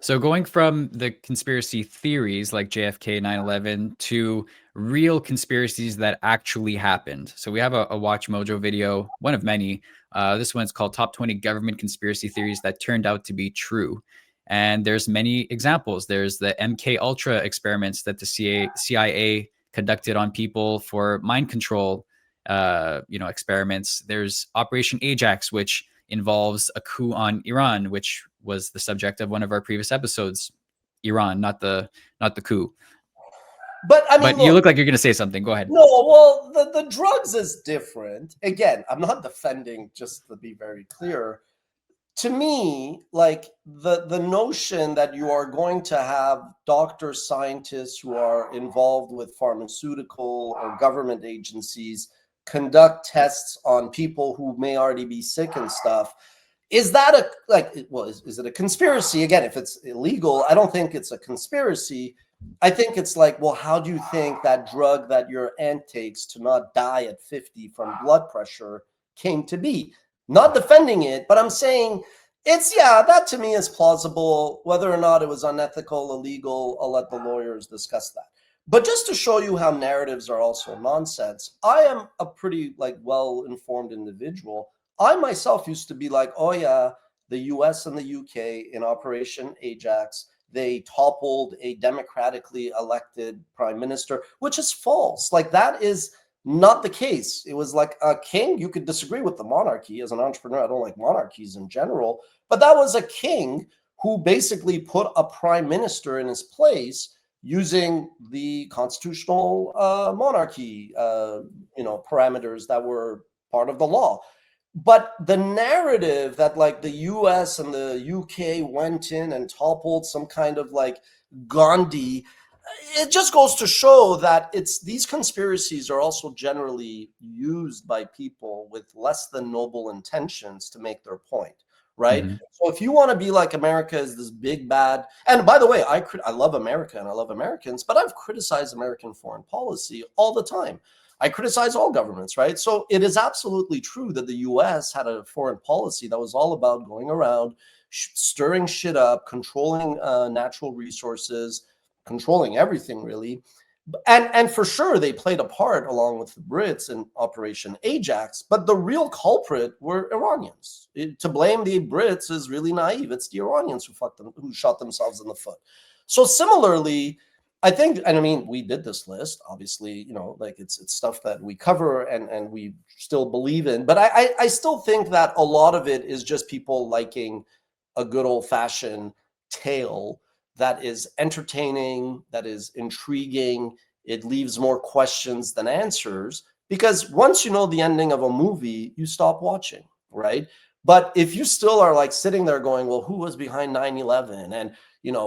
So going from the conspiracy theories like JFK, 9/11 to real conspiracies that actually happened. So we have a Watch Mojo video, one of many. This one's called Top 20 Government Conspiracy Theories That Turned Out to Be True. And there's many examples. There's the MK Ultra experiments that the CIA conducted on people for mind control, experiments. There's Operation Ajax, which involves a coup on Iran, which was the subject of one of our previous episodes. Iran, not the coup. But I mean, But you look like you're going to say something. Go ahead. No, well, the drugs is different. Again, I'm not defending, just to be very clear. To me, like the notion that you are going to have doctors, scientists who are involved with pharmaceutical or government agencies conduct tests on people who may already be sick and stuff. Is that is it a conspiracy? Again, if it's illegal, I don't think it's a conspiracy. I think it's like, well, how do you think that drug that your aunt takes to not die at 50 from blood pressure came to be? Not defending it, but I'm saying that to me is plausible. Whether or not it was unethical, illegal, I'll let the lawyers discuss that. But just to show you how narratives are also nonsense, I am a pretty well-informed individual. I myself used to be like, oh yeah, the US and the UK in Operation Ajax, they toppled a democratically elected prime minister, which is false. Like, that is not the case. It was like a king. You could disagree with the monarchy. As an entrepreneur, I don't like monarchies in general, but that was a king who basically put a prime minister in his place using the constitutional monarchy, parameters that were part of the law. But the narrative that like the US and the UK went in and toppled some kind of like Gandhi, it just goes to show that these conspiracies are also generally used by people with less than noble intentions to make their point, right? Mm-hmm. So if you want to be like America is this big bad, and by the way, I love America and I love Americans, but I've criticized American foreign policy all the time. I criticize all governments, right? So it is absolutely true that the US had a foreign policy that was all about going around, stirring shit up, controlling natural resources, controlling everything really. And for sure, they played a part along with the Brits in Operation Ajax, but the real culprit were Iranians. To blame the Brits is really naive. It's the Iranians who shot themselves in the foot. So similarly, I think, and I mean, we did this list, obviously, like it's stuff that we cover and we still believe in, but I still think that a lot of it is just people liking a good old fashioned tale that is entertaining, that is intriguing. It leaves more questions than answers, because once you know the ending of a movie, you stop watching, right? But if you still are like sitting there going, well, who was behind 9/11? And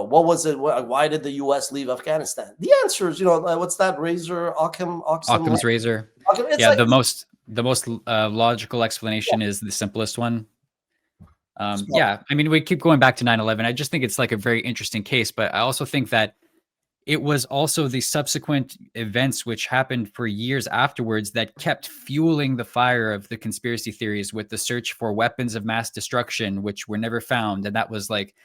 what was it? Why did the U.S. leave Afghanistan? The answer is, what's that razor? Occam's razor. It's Yeah, like, the most logical explanation is the simplest one. Yeah, I mean, we keep going back to 9/11. I just think it's like a very interesting case, but I also think that it was also the subsequent events which happened for years afterwards that kept fueling the fire of the conspiracy theories, with the search for weapons of mass destruction, which were never found. And that was like,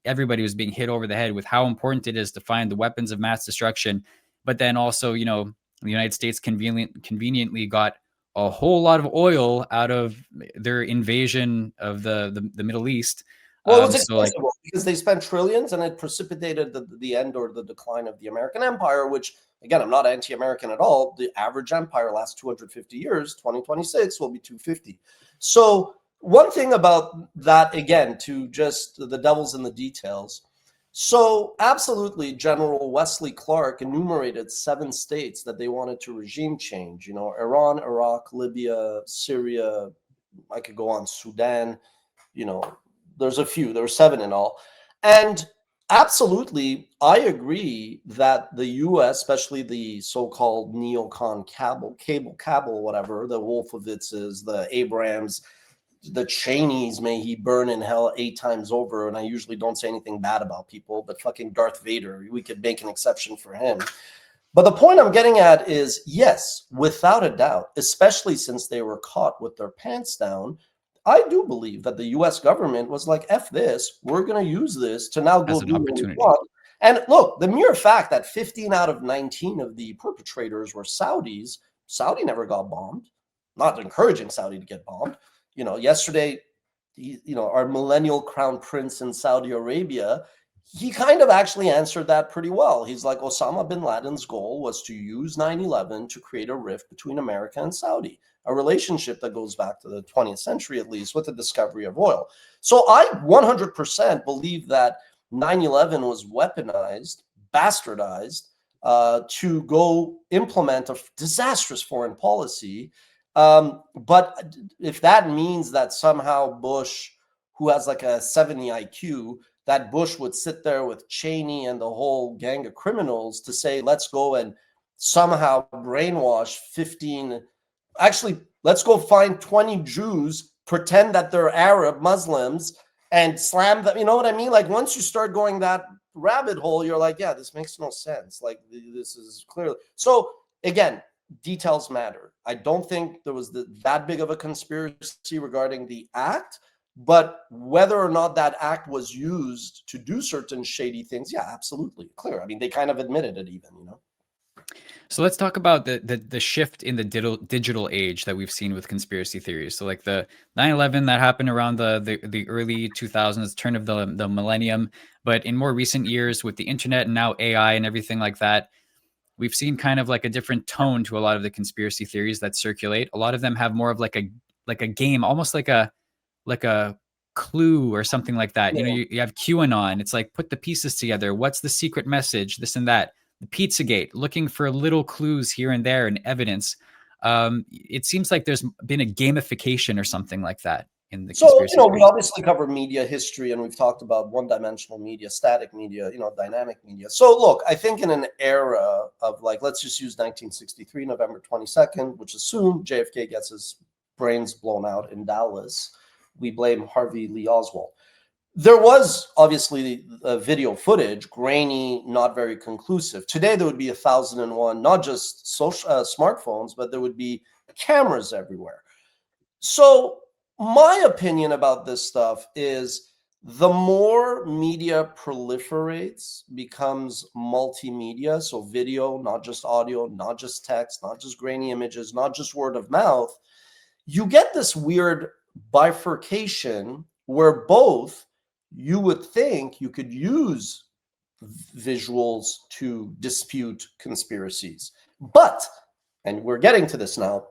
everybody was being hit over the head with how important it is to find the weapons of mass destruction. But then also, the United States conveniently got a whole lot of oil out of their invasion of the Middle East. well, it was So because they spent trillions, and it precipitated the end or the decline of the American empire, which, again, I'm not anti-American at all. The average empire lasts 250 years. 2026 will be 250. So one thing about that, again, to just the devil's in the details. So absolutely, General Wesley Clark enumerated 7 states that they wanted to regime change. Iran, Iraq, Libya, Syria. I could go on, Sudan. There's a few. There were 7 in all. And absolutely, I agree that the U.S., especially the so-called neocon cabal, whatever, the Wolfowitzes, the Abrams, the Cheneys, may he burn in hell 8 times over. And I usually don't say anything bad about people, but fucking Darth Vader, we could make an exception for him. But the point I'm getting at is, yes, without a doubt, especially since they were caught with their pants down, I do believe that the US government was like, F this, we're going to use this to now go As an do what we opportunity. want. And look, the mere fact that 15 out of 19 of the perpetrators were Saudis, Saudi never got bombed. Not encouraging Saudi to get bombed. Yesterday, our millennial crown prince in Saudi Arabia, he kind of actually answered that pretty well. He's like, Osama bin Laden's goal was to use 9/11 to create a rift between America and Saudi, a relationship that goes back to the 20th century, at least, with the discovery of oil. So I 100% believe that 9/11 was weaponized, bastardized, to go implement a disastrous foreign policy. But if that means that somehow Bush, who has like a 70 IQ, that Bush would sit there with Cheney and the whole gang of criminals to say, let's go and somehow brainwash 15. Actually, let's go find 20 Jews, pretend that they're Arab Muslims, and slam them. You know what I mean? Like, once you start going that rabbit hole, you're like, yeah, this makes no sense. Like, this is clearly. So, again, details matter. I don't think there was that big of a conspiracy regarding the act, but whether or not that act was used to do certain shady things, yeah, absolutely clear. I mean, they kind of admitted it even. So let's talk about the shift in the digital age that we've seen with conspiracy theories. So like the 9/11 that happened around the early 2000s, turn of the millennium, but in more recent years with the internet and now AI and everything like that, we've seen kind of like a different tone to a lot of the conspiracy theories that circulate. A lot of them have more of like a game, almost like a clue or something like that. Yeah. You have QAnon. It's like, put the pieces together. What's the secret message? This and that. The Pizzagate, looking for little clues here and there and evidence. It seems like there's been a gamification or something like that in the So, conspiracy we theories. obviously cover media history, and we've talked about one-dimensional media, static media, dynamic media. So look, I think in an era of, like, let's just use 1963, November 22nd, which assumed JFK gets his brains blown out in Dallas. We blame Harvey Lee Oswald. There was obviously video footage, grainy, not very conclusive. Today, there would be 1,001, not just social smartphones, but there would be cameras everywhere. So my opinion about this stuff is the more media proliferates, becomes multimedia, so video, not just audio, not just text, not just grainy images, not just word of mouth, you get this weird bifurcation where both you would think you could use visuals to dispute conspiracies. But, and we're getting to this now,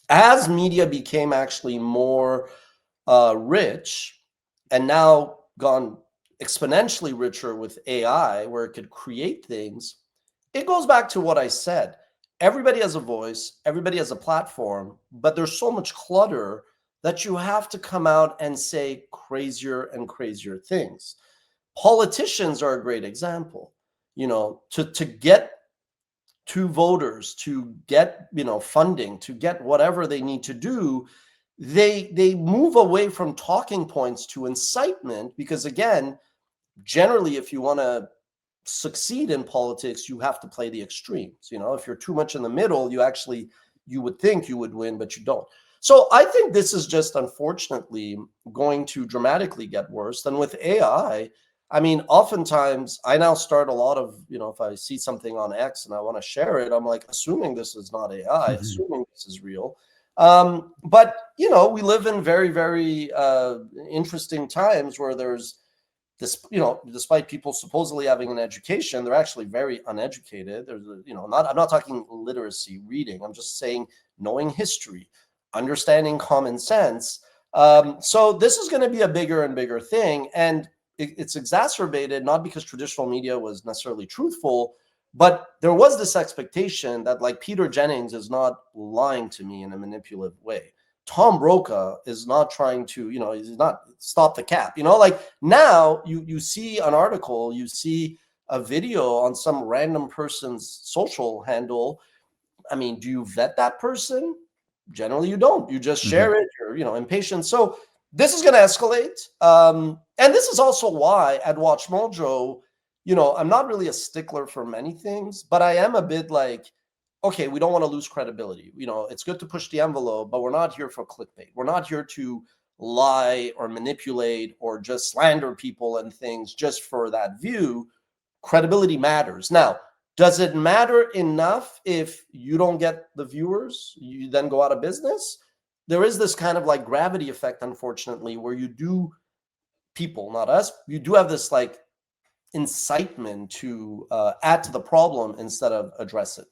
as media became actually more rich and now gone exponentially richer with AI, where it could create things, it goes back to what I said. Everybody has a voice, everybody has a platform, but there's so much clutter that you have to come out and say crazier and crazier things. Politicians are a great example. To get to voters, to get funding, to get whatever they need to do, they move away from talking points to incitement, because again, generally, if you want to succeed in politics, you have to play the extremes. If you're too much in the middle, you would think you would win, but you don't. So I think this is just, unfortunately, going to dramatically get worse. Than with AI, I mean, oftentimes I now start a lot of, if I see something on X and I want to share it, I'm like, assuming this is not AI, assuming this is real. But, we live in very, very interesting times where there's this, despite people supposedly having an education, they're actually very uneducated. There's, I'm not talking literacy, reading. I'm just saying knowing history, understanding common sense. So this is going to be a bigger and bigger thing. And it's exacerbated, not because traditional media was necessarily truthful, but there was this expectation that, like, Peter Jennings is not lying to me in a manipulative way. Tom Brokaw is not trying to, he's not stop the cap. Like, now you see an article, you see a video on some random person's social handle. I mean, do you vet that person? Generally, you don't. You just share it. You're, impatient. So this is going to escalate. And this is also why at WatchMojo, I'm not really a stickler for many things, but I am a bit like, okay, we don't want to lose credibility. It's good to push the envelope, but we're not here for clickbait. We're not here to lie or manipulate or just slander people and things just for that view, credibility matters. Now, does it matter enough if you don't get the viewers, you then go out of business? There is this kind of like gravity effect, unfortunately, where you do, people, not us, you do have this like incitement to add to the problem instead of address it.